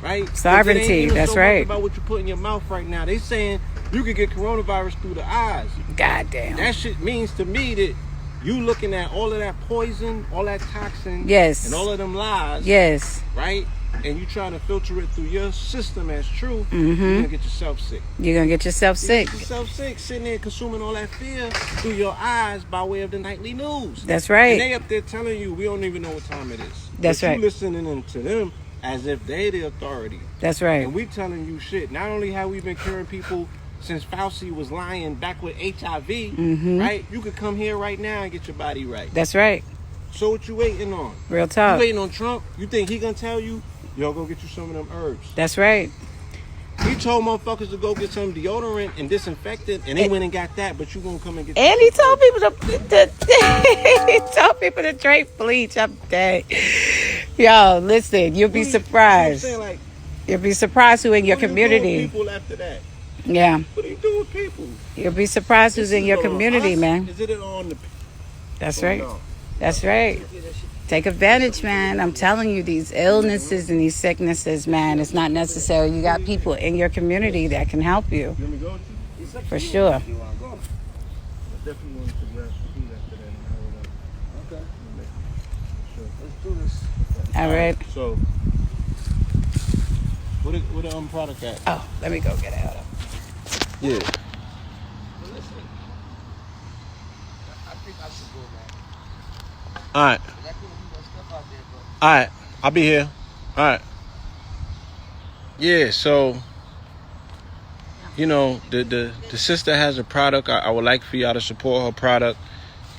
Right? 'Cause Sovereignty, it ain't even that's so much right. about what you put in your mouth right now. They saying you could get coronavirus through the eyes. Goddamn. That shit means to me that you looking at all of that poison, all that toxin, Yes. and all of them lies, Yes. right? And you trying to filter it through your system as true, you're gonna get yourself sick. You're going to get yourself sick. You get yourself sick sitting there consuming all that fear through your eyes by way of the nightly news. That's And right. they up there telling you we don't even know what time it is. That's But right. You listening to them as if they the authority. That's right. And we telling you shit. Not only have we been curing people since Fauci was lying back with HIV, right? You could come here right now and get your body right. That's right. So what you waiting on? Real You talk. waiting on Trump? You think he gonna tell you, yo, go get you some of them herbs? That's right. He told motherfuckers to go get some deodorant and disinfectant, and they went and got that, but you gonna come and get And he told people he told people to drink bleach. I'm dead. Yo, listen, you'll be surprised. You know what I'm saying? Like, You'll be surprised who in your what do you do with community. people after that? Yeah. What do you do with people? You'll be surprised who's This in is your on community, us? man. Is it on the? That's Oh, right. no. That's right. Take advantage, man. I'm telling you, these illnesses and these sicknesses, man, it's not necessary. You got people in your community that can help you. You want me to go with you? For sure. I definitely want to grab some food after that. And okay. Sure. Let's do this. All right. So, what the product at? Oh, let me go get it out of. Yeah. All right. All right. I'll be here. All right. Yeah. So, you know, the sister has a product. I would like for y'all to support her product.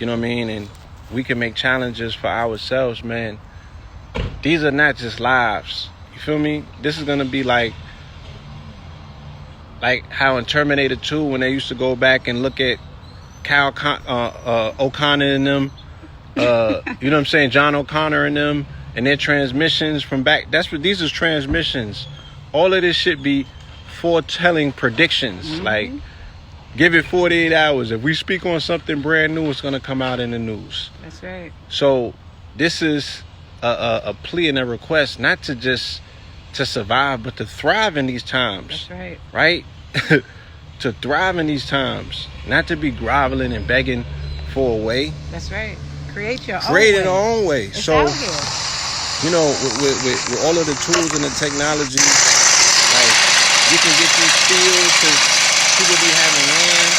You know what I mean? And we can make challenges for ourselves, man. These are not just lives. You feel me? This is gonna be like how in Terminator 2 when they used to go back and look at Cal O'Connor and them. You know what I'm saying? John O'Connor and them and their transmissions from back. That's what these are, transmissions. All of this shit be foretelling predictions. Like, give it 48 hours. If we speak on something brand new, it's going to come out in the news. That's right. So this is a plea and a request, not to just to survive, but to thrive in these times. That's right. Right? To thrive in these times, not to be groveling and begging for a way. That's right. Create your Create own it way. our own way. It's So, out here. you know, with all of the tools and the technology, like, we can get these fields because people be having land.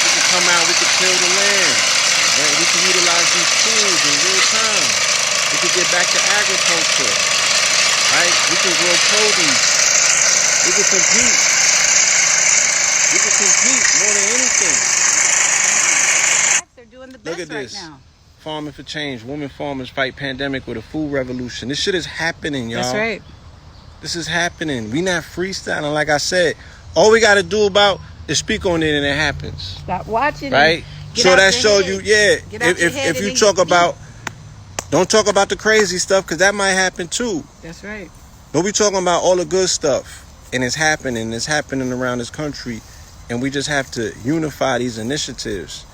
We can come out, we can till the land. Right? We can utilize these tools in real time. We can get back to agriculture. Right? We can grow produce. We can compete. We can compete more than anything. They're doing the Look best at this. right now. Farming for change. Women farmers fight pandemic with a food revolution. This shit is happening, y'all. That's right. This is happening. We not freestyling. Like I said, all we got to do about is speak on it and it happens. Stop watching. Right? So that show you, if you talk about, don't talk about the crazy stuff because that might happen too. That's right. Don't be talking about all the good stuff. And it's happening. It's happening around this country. And we just have to unify these initiatives.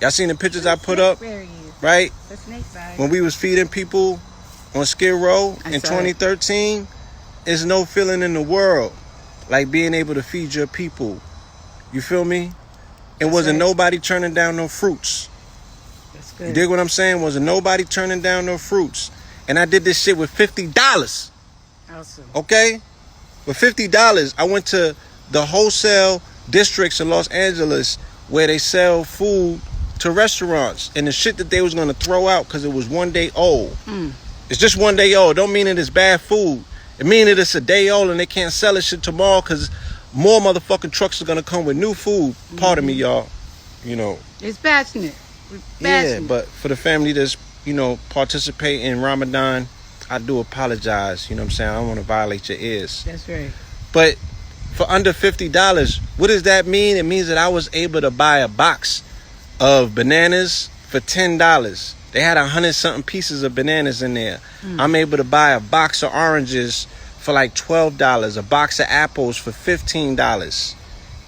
Y'all seen the pictures I put up? Right? When we was feeding people on Skid Row in 2013, there's no feeling in the world like being able to feed your people. You feel me? It wasn't nobody turning down no fruits. That's good. You dig what I'm saying? Wasn't nobody turning down no fruits. And I did this shit with $50. Awesome. Okay? With $50, I went to the wholesale districts in Los Angeles where they sell food to restaurants, and the shit that they was going to throw out because it was 1 day old. It's just 1 day old. Don't mean that it's bad food. It mean that it's a day old and they can't sell it shit tomorrow because more motherfucking trucks are going to come with new food. Pardon me, y'all. You know. It's passionate. Yeah, but for the family that's, you know, participate in Ramadan, I do apologize. You know what I'm saying? I don't want to violate your ears. That's right. But for under $50, what does that mean? It means that I was able to buy a box of bananas for $10. They had 100-something pieces of bananas in there. I'm able to buy a box of oranges for like $12, a box of apples for $15,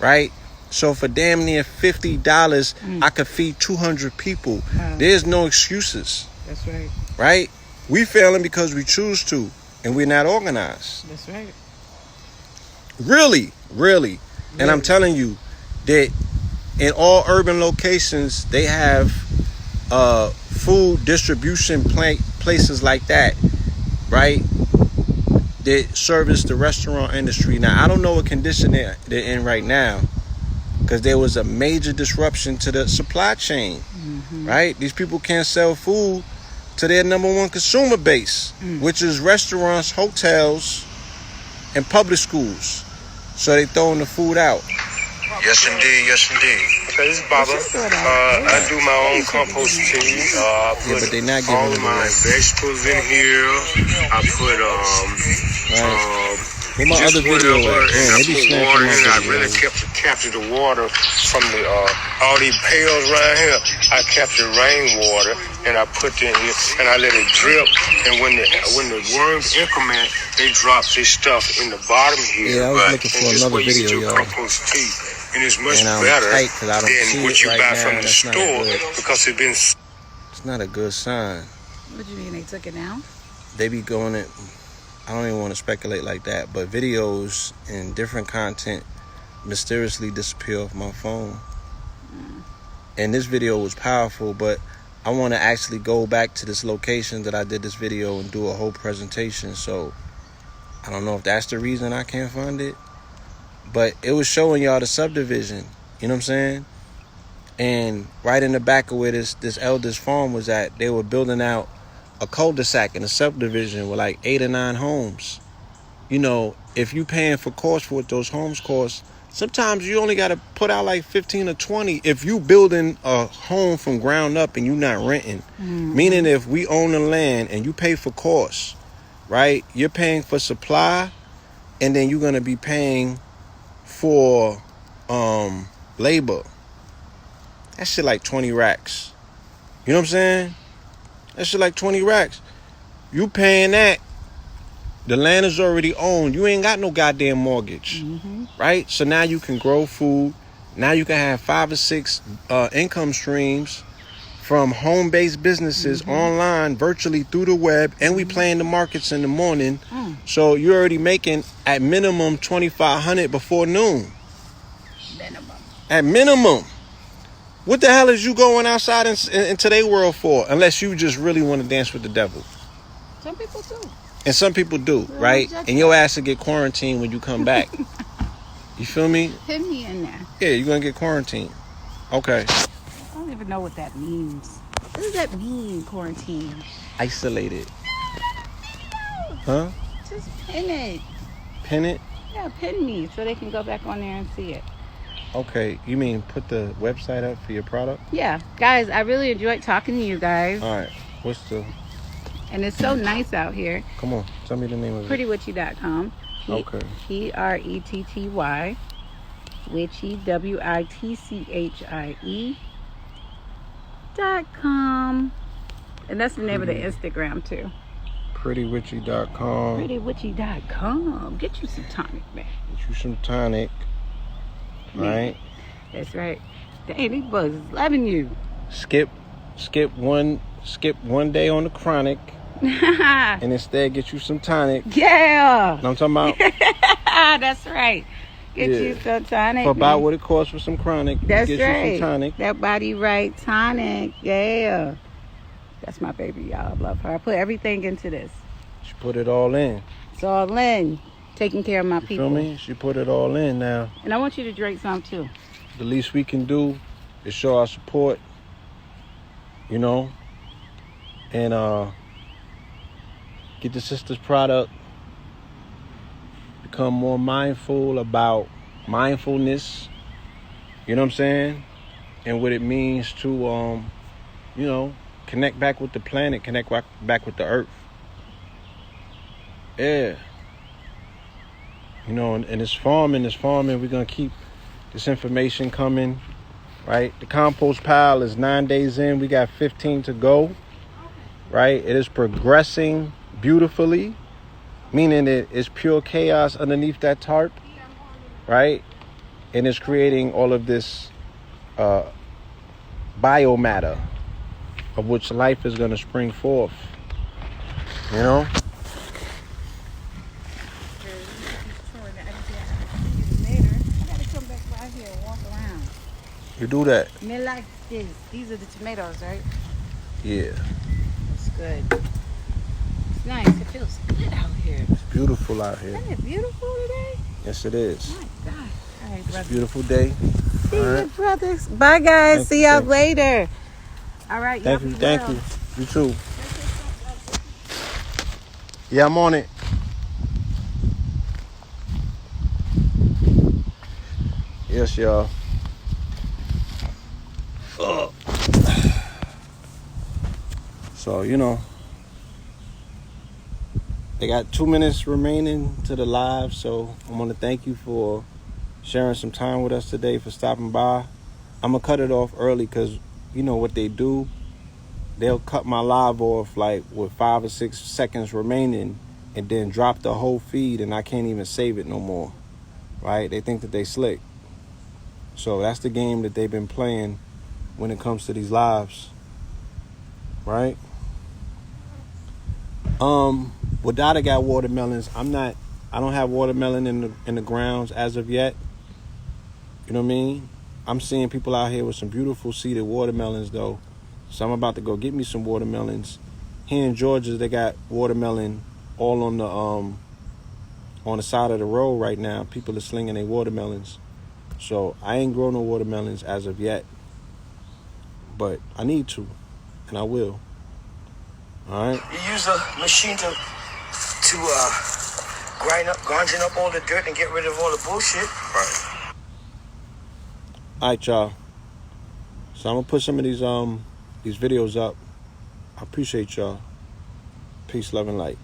right? So for damn near $50, I could feed 200 people. There's no excuses. That's right. Right? We failing because we choose to, and we're not organized. That's right. Really. And I'm telling you that in all urban locations, they have food distribution places like that, right? That service the restaurant industry. Now, I don't know what condition they're in right now because there was a major disruption to the supply chain, right? These people can't sell food to their number one consumer base, which is restaurants, hotels, and public schools. So they throwing the food out. Yes, indeed. Yes, indeed. Okay, this is Baba. I do my own compost tea. I put but they not giving all it of my away. vegetables in here. I put Where my just other video whatever, at? and Man, I they be put snatching water my in. I video. really captured the water from the all these pails right here. I captured rainwater and I put it in here and I let it drip. And when the worms increment, they drop this stuff in the bottom here. Yeah, I was looking for and this another way you video, get your y'all. compost tea. And it's much And I'm better tight 'cause I don't see than what it you right buy now. from the That's not store good. because it's been. It's not a good sign. What do you mean they took it down? They be going it. I don't even want to speculate like that, but videos and different content mysteriously disappear off my phone. And this video was powerful, but I want to actually go back to this location that I did this video and do a whole presentation. So I don't know if that's the reason I can't find it, but it was showing y'all the subdivision. You know what I'm saying? And right in the back of where this eldest farm was at, they were building out a cul-de-sac in a subdivision with like 8 or 9 homes. You know, if you paying for costs for what those homes cost, sometimes you only got to put out like 15 or 20 if you building a home from ground up and you not renting. Meaning if we own the land and you pay for costs, right? You're paying for supply and then you're going to be paying for labor. That shit like 20 racks. You know what I'm saying? That shit like 20 racks. You paying that The land is already owned. You ain't got no goddamn mortgage, right? So now you can grow food. Now you can have 5 or 6 income streams from home-based businesses online, virtually through the web, and we play in the markets in the morning. So you're already making at minimum $2,500 before noon. Minimum. At minimum. What the hell is you going outside into their world for? Unless you just really want to dance with the devil. Some people do. And some people do, right? And your ass will get quarantined when you come back. You feel me? Put me in there. Yeah, you're going to get quarantined. Okay. I don't even know what that means. What does that mean, quarantine? Isolated. Huh? Just pin it. Pin it? Yeah, pin me so they can go back on there and see it. Okay. You mean put the website up for your product? Yeah. Guys, I really enjoyed talking to you guys. All right. What's the... And it's so nice out here. Come on. Tell me the name of it. Prettywitchy.com. Okay. PRETTY. Witchy. WITCHIE.com. And that's the name of the Instagram too. Prettywitchy.com. Prettywitchy.com. Get you some tonic, man. Get you some tonic. Right? That's right. Dang, these bugs is loving you. Skip one day on the chronic. And instead get you some tonic. Yeah. Know what I'm talking about? That's right. Get you some tonic. For about what it costs for some chronic. That's get right. You some tonic. That body right tonic. Yeah. That's my baby, y'all. I love her. I put everything into this. She put it all in. It's all in. Taking care of my people. Feel me? She put it all in now. And I want you to drink some too. The least we can do is show our support. You know? And get the sister's product. Become more mindful about mindfulness. You know what I'm saying? And what it means to connect back with the planet, connect back with the earth. Yeah. You know, and it's farming, we're gonna keep this information coming. Right? The compost pile is 9 days in, we got 15 to go. Right? It is progressing beautifully, meaning it is pure chaos underneath that tarp, right? And it's creating all of this biomatter of which life is going to spring forth, you know? I gotta come back right here and walk around. You do that. Me like this. These are the tomatoes, right? Yeah. It's good. It's nice. It feels good out here. It's beautiful out here. Isn't it beautiful today? Yes, it is. My gosh. All right, It's a brother. beautiful day. See All you, right. brothers. Bye, guys. Thank See you, y'all thank you. later. All right. Thank y'all you, be thank well. you. You too. Yeah, I'm on it. Yes, y'all. So, they got 2 minutes remaining to the live, so I want to thank you for sharing some time with us today, for stopping by. I'm going to cut it off early because you know what they do. They'll cut my live off like with 5 or 6 seconds remaining and then drop the whole feed and I can't even save it no more, right? They think that they slick. So that's the game that they've been playing when it comes to these lives, right? Wadada got watermelons. I don't have watermelon in the grounds as of yet. You know what I mean? I'm seeing people out here with some beautiful seeded watermelons though. So I'm about to go get me some watermelons. Here in Georgia, they got watermelon all on the side of the road right now. People are slinging their watermelons. So I ain't grown no watermelons as of yet. But I need to, and I will. All right. You use a machine to grinding up all the dirt and get rid of all the bullshit. Right. All right, y'all. So I'm gonna put some of these videos up. I appreciate y'all. Peace, love, and light.